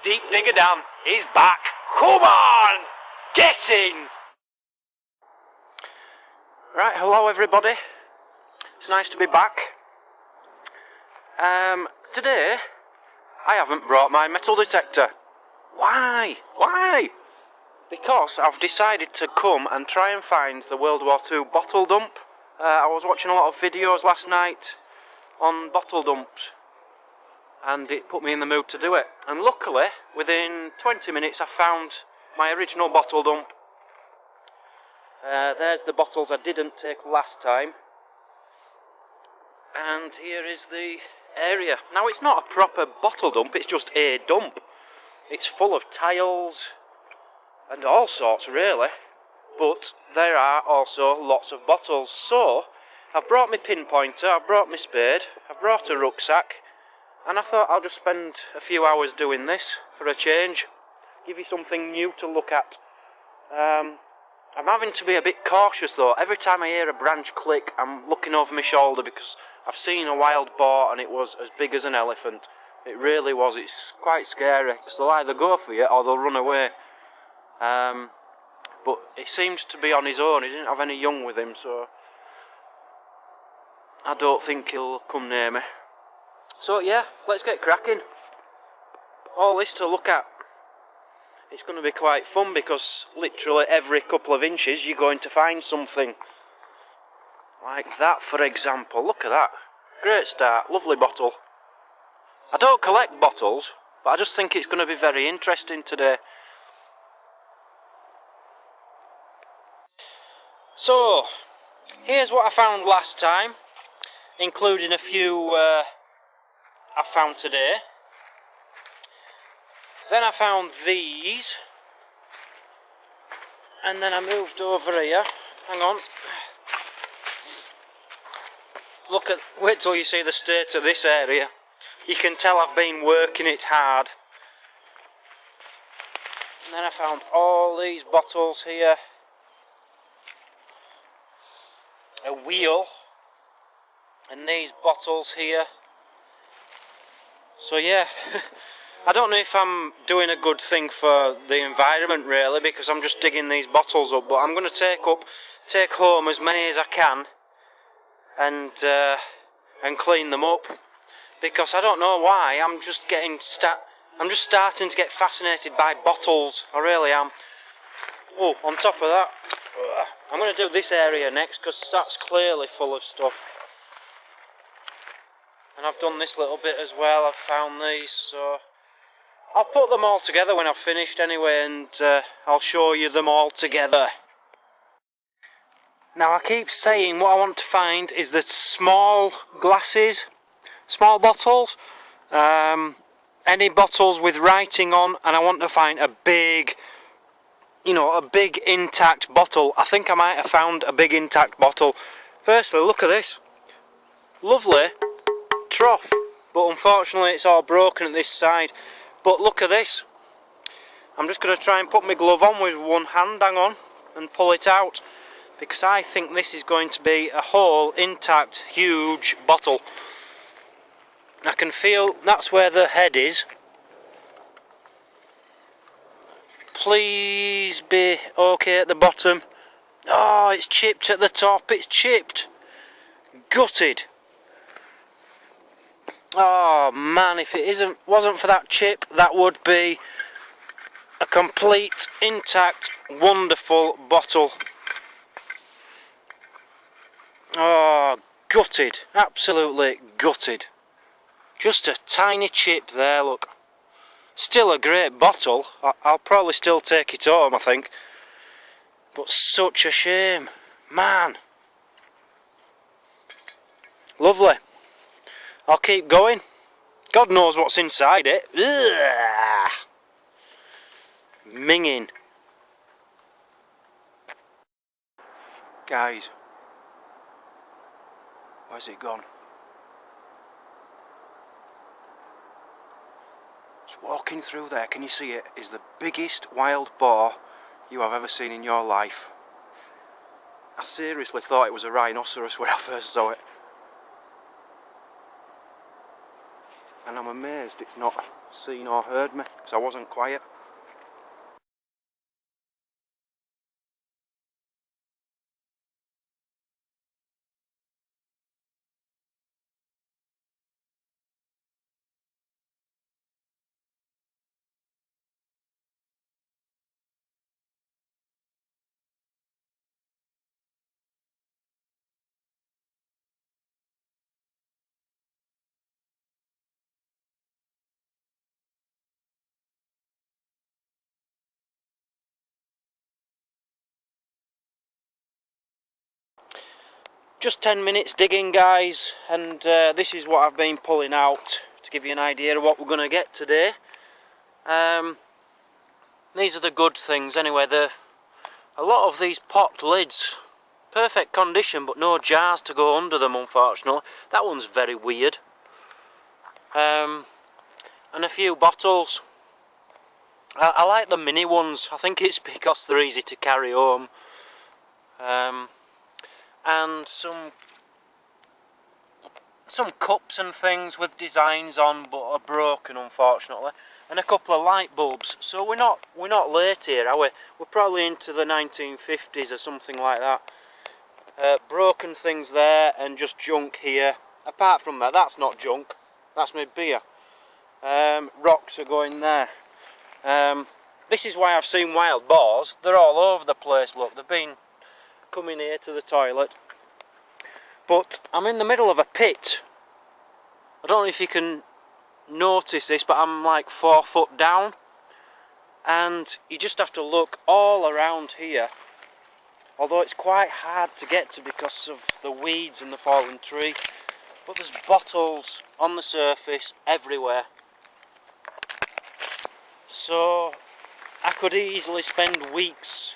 Deep Digger Dan is back. Come on! Get in! Right, hello everybody. It's nice to be back. Today, I haven't brought my metal detector. Why? Why? Because I've decided to come and try and find the World War II bottle dump. I was watching a lot of videos last night on bottle dumps, and it put me in the mood to do it. And luckily, within 20 minutes I found my original bottle dump. There's the bottles I didn't take last time. And here is the area. Now, it's not a proper bottle dump, it's just a dump. It's full of tiles and all sorts, really. But there are also lots of bottles. So, I've brought my pinpointer, I've brought my spade, I've brought a rucksack, and I thought I'll just spend a few hours doing this for a change. Give you something new to look at. I'm having to be a bit cautious though. Every time I hear a branch click, I'm looking over my shoulder because I've seen a wild boar and it was as big as an elephant. It really was. It's quite scary because they'll either go for you or they'll run away. But he seems to be on his own. He didn't have any young with him, so I don't think he'll come near me. So yeah, let's get cracking. All this to look at. It's going to be quite fun because literally every couple of inches you're going to find something. Like that, for example. Look at that. Great start. Lovely bottle. I don't collect bottles, but I just think it's going to be very interesting today. So, here's what I found last time, including a few I found today. Then I found these, and then I moved over here. Hang on. Wait till you see the state of this area. You can tell I've been working it hard. And then I found all these bottles here. A wheel. And these bottles here. So yeah, I don't know if I'm doing a good thing for the environment really, because I'm just digging these bottles up, but I'm going to take home as many as I can and clean them up, because I don't know why, I'm just starting to get fascinated by bottles. I really am. Oh, on top of that, I'm going to do this area next, because that's clearly full of stuff. And I've done this little bit as well. I've found these, so I'll put them all together when I've finished anyway, and I'll show you them all together. Now, I keep saying what I want to find is the small glasses, small bottles, any bottles with writing on, and I want to find a big, a big intact bottle. I think I might have found a big intact bottle. Firstly, look at this. Lovely trough, but unfortunately it's all broken at this side. But look at this. I'm just going to try and put my glove on with one hand, hang on, and pull it out, because I think this is going to be a whole intact huge bottle. I can feel that's where the head is. Please be okay at the bottom. Oh, it's chipped at the top, it's chipped. Gutted. Oh man, if it wasn't for that chip, that would be a complete, intact, wonderful bottle. Oh, gutted, absolutely gutted. Just a tiny chip there, look. Still a great bottle. I'll probably still take it home, I think. But such a shame, man. Lovely. I'll keep going. God knows what's inside it. Ugh. Minging. Guys. Where's it gone? Just walking through there, can you see it? Is the biggest wild boar you have ever seen in your life. I seriously thought it was a rhinoceros when I first saw it. and I'm amazed it's not seen or heard me, because I wasn't quiet. Just 10 minutes digging, guys, and this is what I've been pulling out to give you an idea of what we're going to get today. These are the good things anyway. A lot of these popped lids, perfect condition but no jars to go under them, unfortunately. That one's very weird. And a few bottles. I like the mini ones. I think it's because they're easy to carry home. And some cups and things with designs on but are broken, unfortunately, and a couple of light bulbs. So we're not late here, are we? We're probably into the 1950s or something like that. Broken things there and just junk here. Apart from that, that's not junk, that's my beer. Rocks are going there. This is why I've seen wild boars. They're all over the place. Look, they've been coming here to the toilet. But I'm in the middle of a pit. I don't know if you can notice this, but I'm like 4 foot down, and you just have to look all around here, although it's quite hard to get to because of the weeds and the fallen tree. But there's bottles on the surface everywhere, so I could easily spend weeks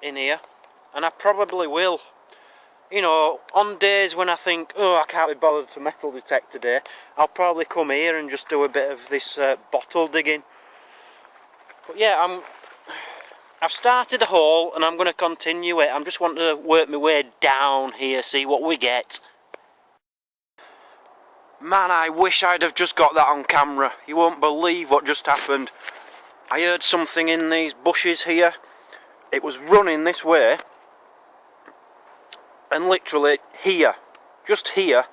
in here, and I probably will. You know, on days when I think, oh, I can't be bothered to metal detect today, I'll probably come here and just do a bit of this bottle digging. But yeah, I've started a hole and I'm going to continue it. I'm just wanting to work my way down here, see what we get. Man, I wish I'd have just got that on camera. You won't believe what just happened. I heard something in these bushes here. It was running this way. And literally here, just here,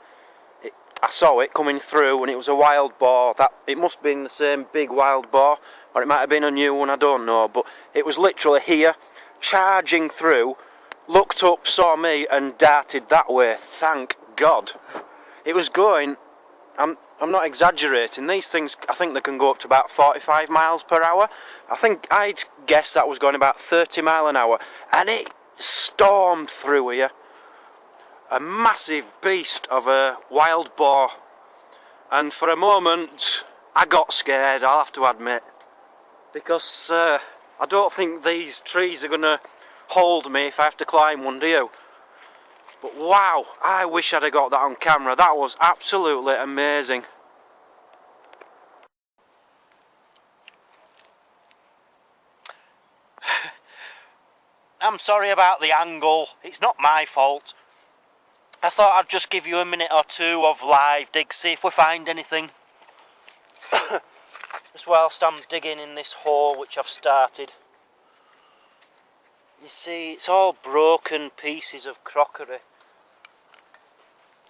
I saw it coming through, and it was a wild boar. It must have been the same big wild boar, or it might have been a new one, I don't know. But it was literally here, charging through, looked up, saw me, and darted that way. Thank God. It was going, I'm not exaggerating, these things, I think they can go up to about 45 miles per hour. I'd guess that was going about 30 mile an hour, and it stormed through here. A massive beast of a wild boar, and for a moment I got scared, I'll have to admit, because I don't think these trees are going to hold me if I have to climb one, do you? But wow, I wish I'd have got that on camera. That was absolutely amazing. I'm sorry about the angle, it's not my fault. I thought I'd just give you a minute or two of live dig, see if we find anything. Just whilst I'm digging in this hole which I've started. You see, it's all broken pieces of crockery.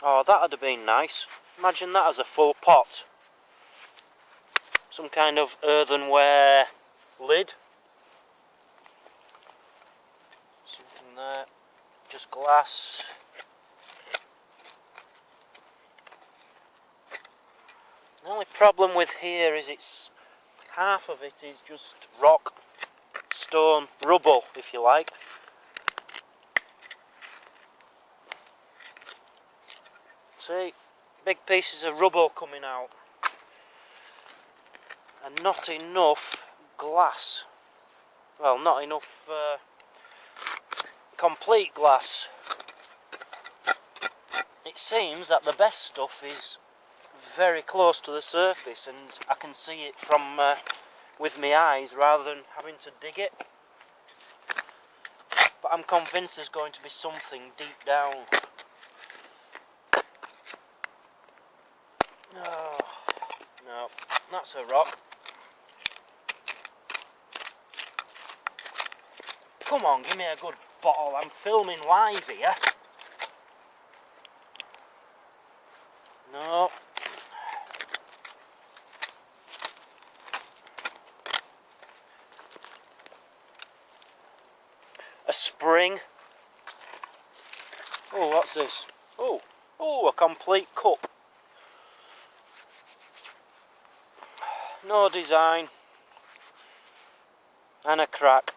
Oh, that'd have been nice. Imagine that as a full pot. Some kind of earthenware lid. Something there. Just glass. The only problem with here is half of it is just rock, stone, rubble, if you like. See, big pieces of rubble coming out, and not enough glass. Well, not enough complete glass. It seems that the best stuff is very close to the surface, and I can see it from with my eyes rather than having to dig it. But I'm convinced there's going to be something deep down. Oh. That's a rock. Come on, give me a good bottle. I'm filming live here. No. A spring. Oh, what's this? Oh, a complete cup. No design. And a crack.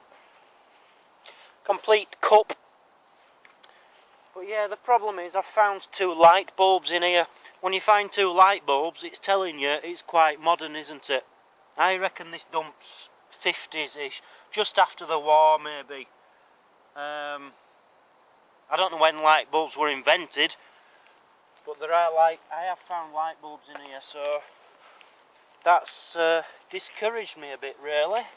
Complete cup. But yeah, the problem is I've found 2 light bulbs in here. When you find 2 light bulbs, it's telling you it's quite modern, isn't it? I reckon this dump's 50s-ish. Just after the war, maybe. I don't know when light bulbs were invented, but there are I have found light bulbs in here, so that's discouraged me a bit, really.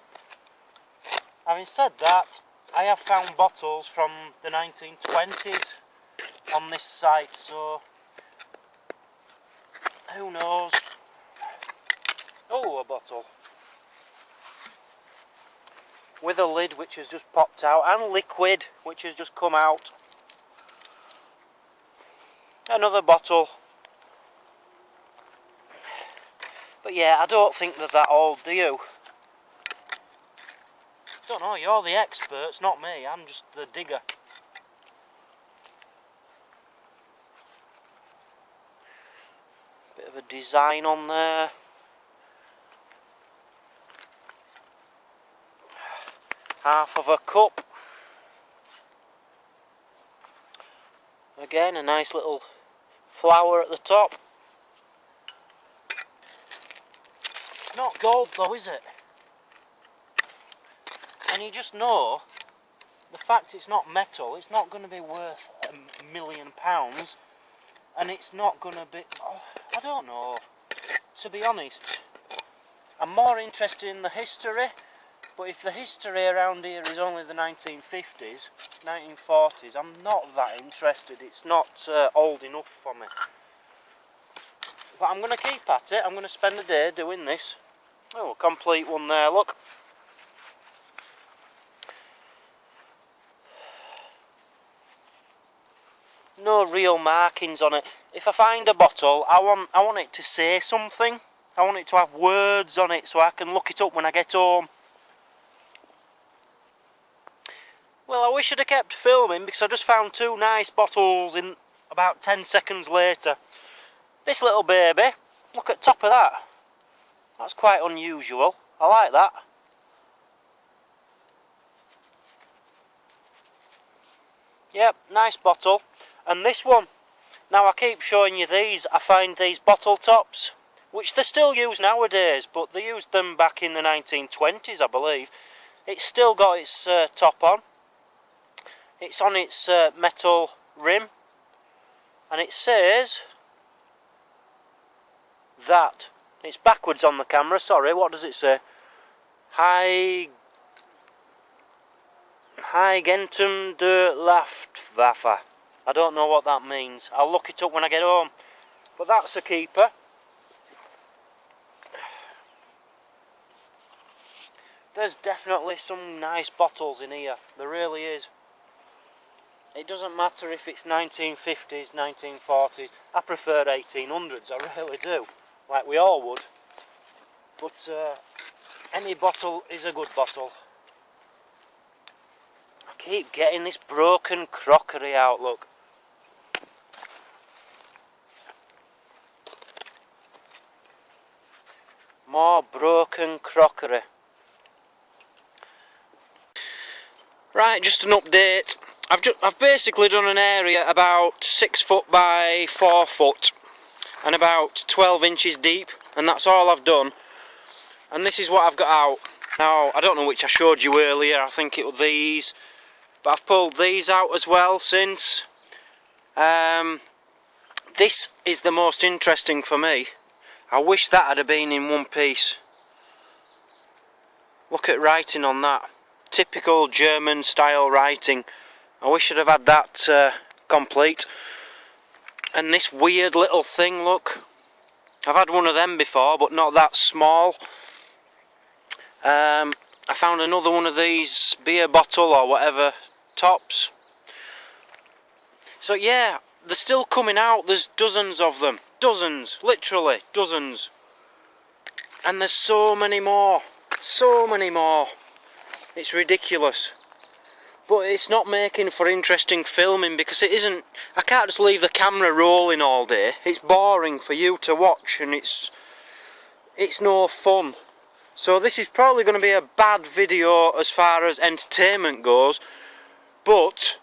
Having said that, I have found bottles from the 1920s on this site, so who knows. Oh, a bottle with a lid which has just popped out, and liquid which has just come out. Another bottle. But yeah, I don't think they're that old, do you? Don't know, you're the experts, not me. I'm just the digger. Bit of a design on there. Half of a cup. Again, a nice little flower at the top. It's not gold though, is it? And you just know, the fact it's not metal, it's not going to be worth £1 million. And it's not going to be... Oh, I don't know. To be honest, I'm more interested in the history. But if the history around here is only the 1950s, 1940s, I'm not that interested. It's not old enough for me. But I'm going to keep at it. I'm going to spend the day doing this. Oh, a complete one there, look. No real markings on it. If I find a bottle, I want it to say something. I want it to have words on it so I can look it up when I get home. Well, I wish I'd have kept filming because I just found 2 nice bottles in about 10 seconds later. This little baby, look at the top of that. That's quite unusual. I like that. Yep, nice bottle. And this one, now I keep showing you these. I find these bottle tops, which they still use nowadays, but they used them back in the 1920s, I believe. It's still got its top on. It's on its metal rim, and it says that. It's backwards on the camera, sorry, what does it say? Hygentum de Luftwaffe. I don't know what that means. I'll look it up when I get home. But that's a keeper. There's definitely some nice bottles in here. There really is. It doesn't matter if it's 1950s, 1940s. I prefer 1800s, I really do. Like we all would. But any bottle is a good bottle. I keep getting this broken crockery out, look. More broken crockery. Right, just an update. I've basically done an area about 6 foot by 4 foot and about 12 inches deep, and that's all I've done. And this is what I've got out. Now, I don't know which I showed you earlier, I think it was these, but I've pulled these out as well since. This is the most interesting for me. I wish that had been in one piece. Look at writing on that. Typical German style writing. I wish I'd have had that complete. And this weird little thing, look. I've had one of them before, but not that small. I found another one of these beer bottle or whatever tops. So yeah, they're still coming out. There's dozens of them. Dozens, literally dozens. And there's so many more. So many more. It's ridiculous. But it's not making for interesting filming because it isn't. I can't just leave the camera rolling all day. It's boring for you to watch and it's no fun. So this is probably going to be a bad video as far as entertainment goes, but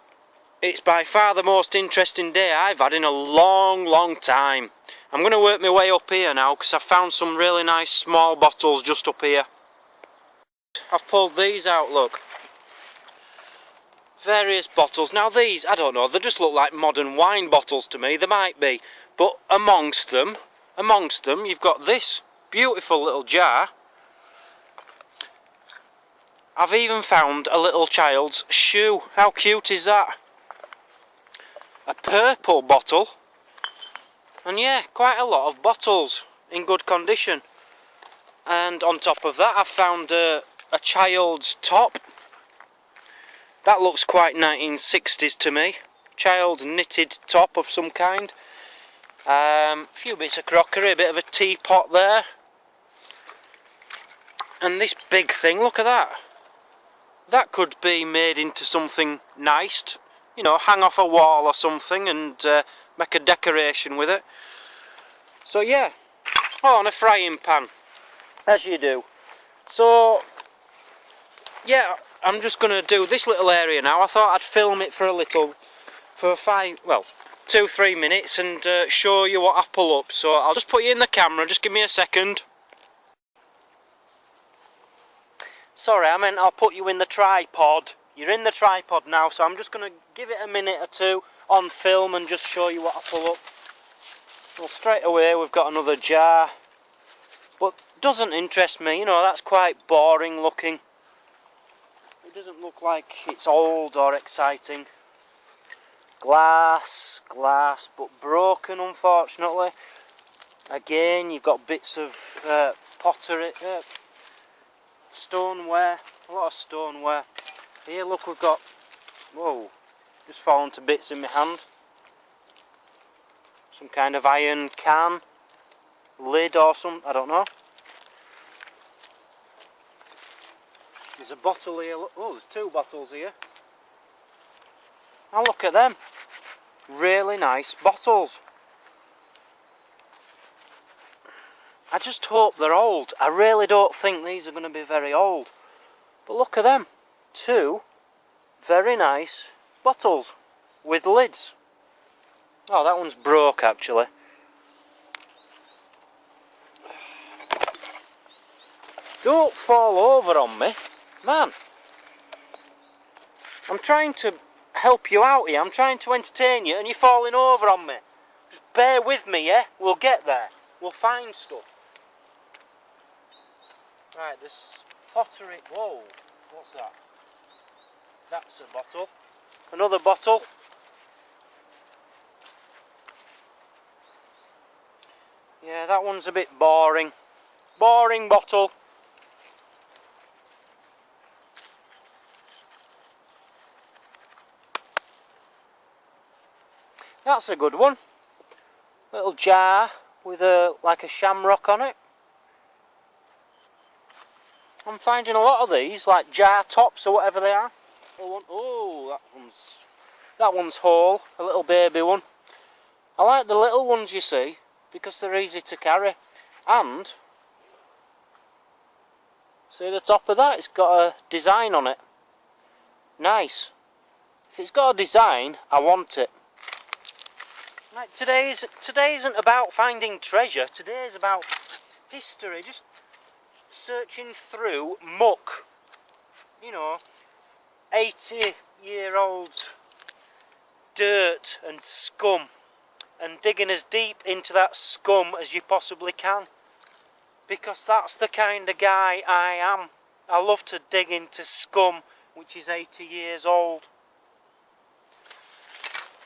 it's by far the most interesting day I've had in a long time. I'm going to work my way up here now because I've found some really nice small bottles just up here. I've pulled these out, look. Various bottles. Now these, I don't know, they just look like modern wine bottles to me. They might be. But amongst them, you've got this beautiful little jar. I've even found a little child's shoe. How cute is that? A purple bottle. And yeah, quite a lot of bottles in good condition. And on top of that, I've found a child's top. That looks quite 1960s to me. Child's knitted top of some kind. A few bits of crockery, a bit of a teapot there. And this big thing, look at that. That could be made into something nice. You know, hang off a wall or something and make a decoration with it. So yeah. Oh, and a frying pan. As you do. So, yeah. I'm just going to do this little area now. I thought I'd film it for 2-3 minutes and show you what I pull up. So I'll just put you in the camera, just give me a second. Sorry, I meant I'll put you in the tripod. You're in the tripod now, so I'm just going to give it a minute or two on film and just show you what I pull up. Well, straight away we've got another jar. But doesn't interest me, you know, that's quite boring looking. It doesn't look like it's old or exciting. Glass, but broken unfortunately. Again, you've got bits of pottery, stoneware, a lot of stoneware. Here look, we've got, whoa, just fallen to bits in my hand. Some kind of iron can, lid or something, I don't know. There's a bottle here, look. Oh, there's 2 bottles here. Now look at them. Really nice bottles. I just hope they're old. I really don't think these are going to be very old. But look at them. 2 very nice bottles with lids. Oh, that one's broke actually. Don't fall over on me. Man, I'm trying to help you out here, I'm trying to entertain you and you're falling over on me. Just bear with me, yeah? We'll get there. We'll find stuff. Right, this pottery, whoa, what's that? That's a bottle. Another bottle. Yeah, that one's a bit boring. Boring bottle. That's a good one. Little jar with like a shamrock on it. I'm finding a lot of these, like jar tops or whatever they are. Oh, that one's whole, a little baby one. I like the little ones, you see, because they're easy to carry. And see the top of that, it's got a design on it. Nice. If it's got a design, I want it. Like today isn't about finding treasure. Today is about history. Just searching through muck. You know, 80-year-old dirt and scum, and digging as deep into that scum as you possibly can. Because that's the kind of guy I am. I love to dig into scum which is 80 years old.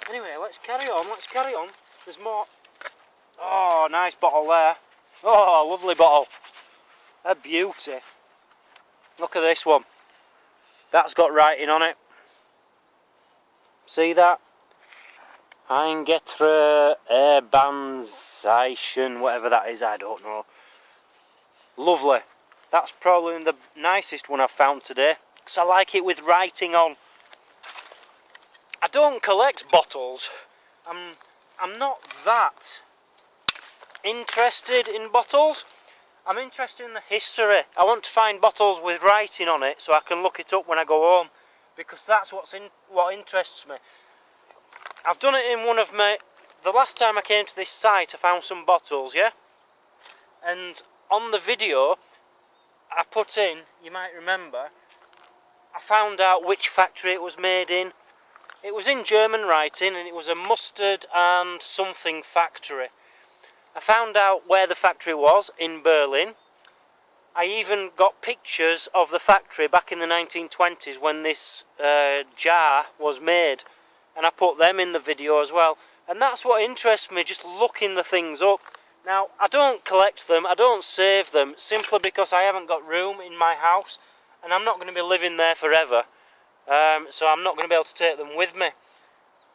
Anyway, let's carry on, There's more. Oh, nice bottle there. Oh, lovely bottle. A beauty. Look at this one. That's got writing on it. See that? Eingetre Bananza, whatever that is, I don't know. Lovely. That's probably the nicest one I've found today, because I like it with writing on. I don't collect bottles. I'm not that interested in bottles. I'm interested in the history. I want to find bottles with writing on it so I can look it up when I go home, because that's what interests me. I've done it in one of my... The last time I came to this site I found some bottles, yeah? And on the video I put in, you might remember, I found out which factory it was made in. It was in German writing and it was a mustard and something factory. I found out where the factory was, in Berlin. I even got pictures of the factory back in the 1920s when this jar was made, and I put them in the video as well. And that's what interests me, just looking the things up. Now, I don't collect them, I don't save them, simply because I haven't got room in my house and I'm not going to be living there forever. So I'm not going to be able to take them with me.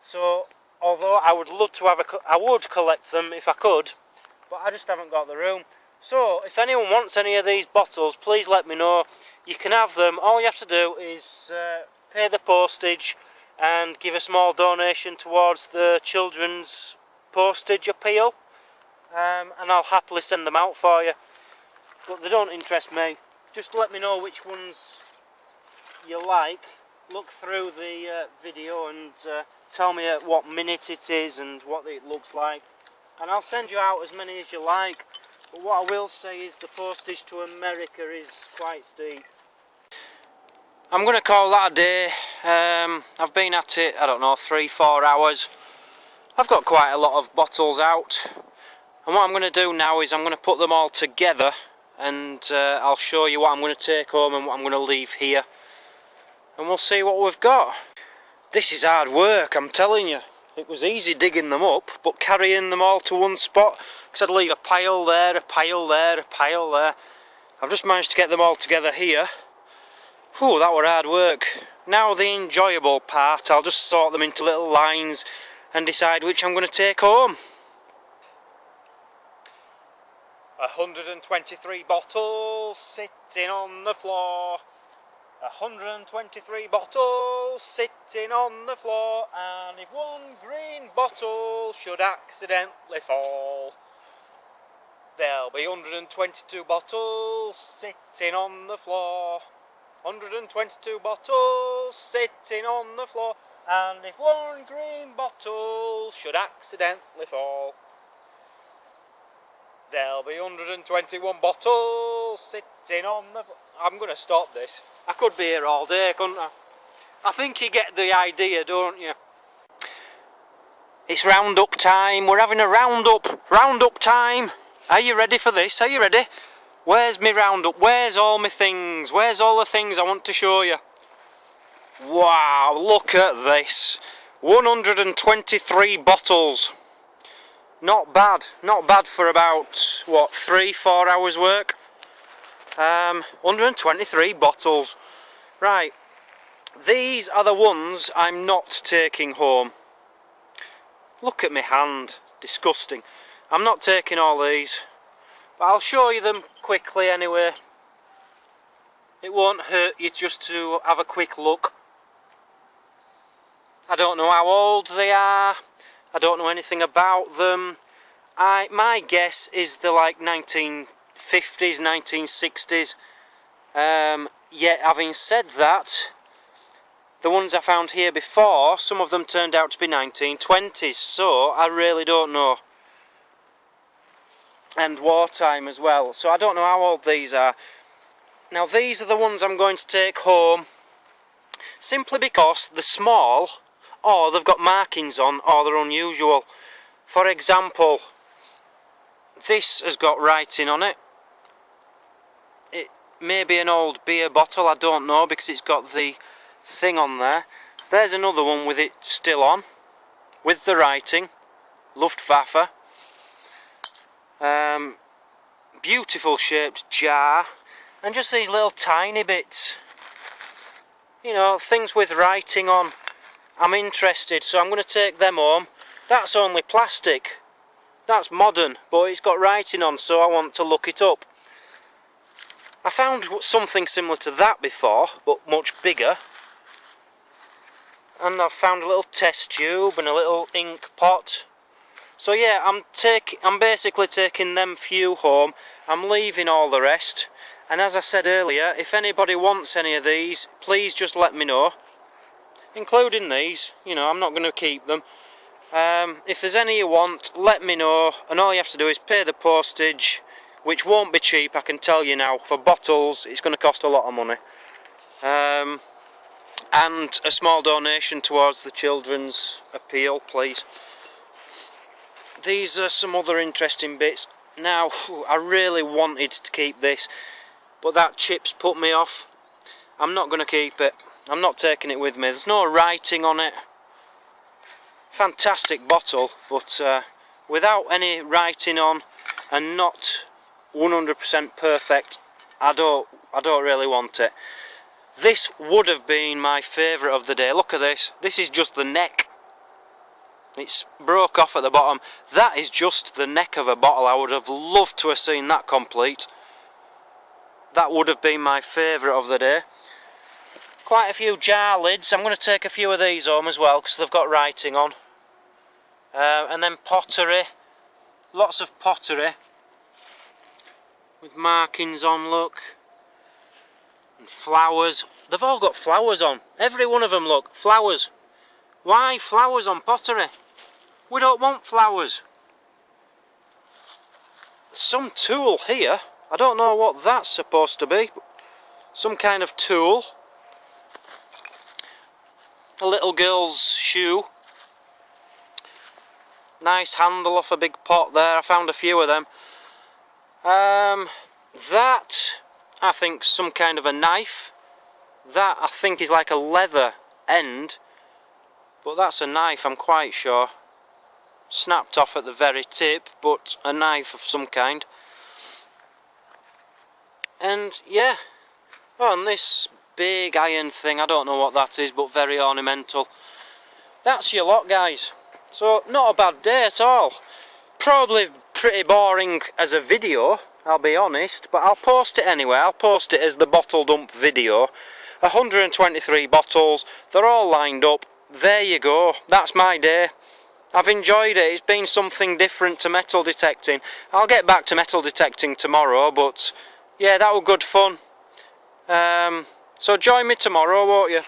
So, although I would love to I would collect them if I could, but I just haven't got the room. So, if anyone wants any of these bottles, please let me know. You can have them. All you have to do is pay the postage and give a small donation towards the children's postage appeal, and I'll happily send them out for you. But they don't interest me. Just let me know which ones you like. Look through the video and tell me at what minute it is and what it looks like, and I'll send you out as many as you like. But what I will say is the postage to America is quite steep. I'm going to call that a day. I've been at it, I don't know, 3-4 hours. I've got quite a lot of bottles out, and what I'm going to do now is I'm going to put them all together, and I'll show you what I'm going to take home and what I'm going to leave here, and we'll see what we've got. This is hard work, I'm telling you. It was easy digging them up, but carrying them all to one spot, because I'd leave a pile there, a pile there, a pile there. I've just managed to get them all together here. Whew, that were hard work. Now the enjoyable part, I'll just sort them into little lines and decide which I'm going to take home. 123 bottles sitting on the floor. 123 bottles sitting on the floor, and if one green bottle should accidentally fall, there'll be 122 bottles sitting on the floor. 122 bottles sitting on the floor, and if one green bottle should accidentally fall, there'll be 121 bottles sitting on the floor. I'm going to stop this. I could be here all day, couldn't I? I think you get the idea, don't you? It's roundup time. We're having a roundup time. Are you ready for this? Are you ready? Where's me roundup? Where's all my things? Where's all the things I want to show you? Wow, look at this. 123 bottles. Not bad for about, what, 3-4 hours work? 123 bottles. Right, these are the ones I'm not taking home. Look at my hand, disgusting. I'm not taking all these, but I'll show you them quickly anyway. It won't hurt you just to have a quick look. I don't know how old they are, I don't know anything about them. My guess is they're like 1950s, 1960s. Yet having said that, the ones I found here before, some of them turned out to be 1920s, so I really don't know. And wartime as well, so I don't know how old these are. Now these are the ones I'm going to take home, simply because they're small, or they've got markings on, or they're unusual. For example, this has got writing on it. It may be an old beer bottle, I don't know, because it's got the thing on there. There's another one with it still on, with the writing, Luftwaffe. beautiful shaped jar, and just these little tiny bits. You know, things with writing on. I'm interested, so I'm going to take them home. That's only plastic. That's modern, but it's got writing on, so I want to look it up. I found something similar to that before, but much bigger. And I've found a little test tube and a little ink pot. So yeah, I'm basically taking them few home. I'm leaving all the rest. And as I said earlier, if anybody wants any of these, please just let me know. Including these, you know, I'm not going to keep them. If there's any you want, let me know, and all you have to do is pay the postage, which won't be cheap, I can tell you now. For bottles, it's going to cost a lot of money. And a small donation towards the children's appeal, please. These are some other interesting bits. Now, I really wanted to keep this, but that chip's put me off. I'm not going to keep it. I'm not taking it with me. There's no writing on it. Fantastic bottle, but without any writing on and not 100% perfect, I don't really want it. This would have been my favourite of the day. Look at this. This is just the neck. It's broke off at the bottom. That is just the neck of a bottle. I would have loved to have seen that complete. That would have been my favourite of the day. Quite a few jar lids. I'm going to take a few of these home as well because they've got writing on. And then pottery. Lots of pottery. With markings on, look. And flowers. They've all got flowers on. Every one of them, look. Flowers. Why flowers on pottery? We don't want flowers. Some tool here. I don't know what that's supposed to be. Some kind of tool. A little girl's shoe. Nice handle off a big pot there. I found a few of them. That, I think, some kind of a knife. That, I think, is like a leather end. But that's a knife, I'm quite sure. Snapped off at the very tip, but a knife of some kind. And, yeah. Oh, and this big iron thing, I don't know what that is, but very ornamental. That's your lot, guys. So, not a bad day at all. Probably pretty boring as a video, I'll be honest, but I'll post it anyway. I'll post it as the bottle dump video. 123 bottles, they're all lined up. There you go, that's my day. I've enjoyed it, it's been something different to metal detecting. I'll get back to metal detecting tomorrow, but yeah, that was good fun. So join me tomorrow, won't you?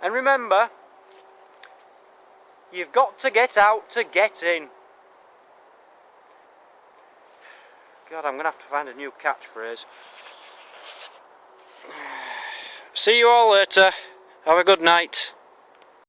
And remember, you've got to get out to get in. God, I'm going to have to find a new catchphrase. See you all later. Have a good night.